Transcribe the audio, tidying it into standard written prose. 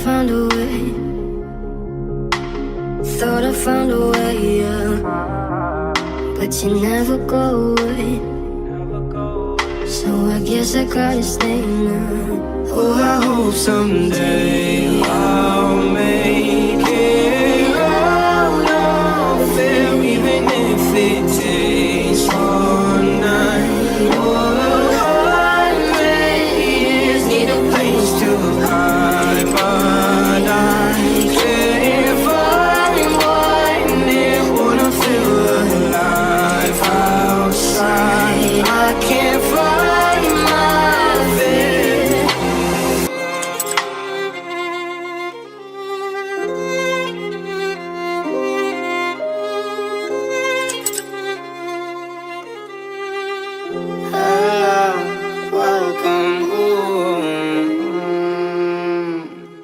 found a way. Thought I found a way, yeah. But you never go away. So I guess I gotta stay now. Oh, I hope someday I'll make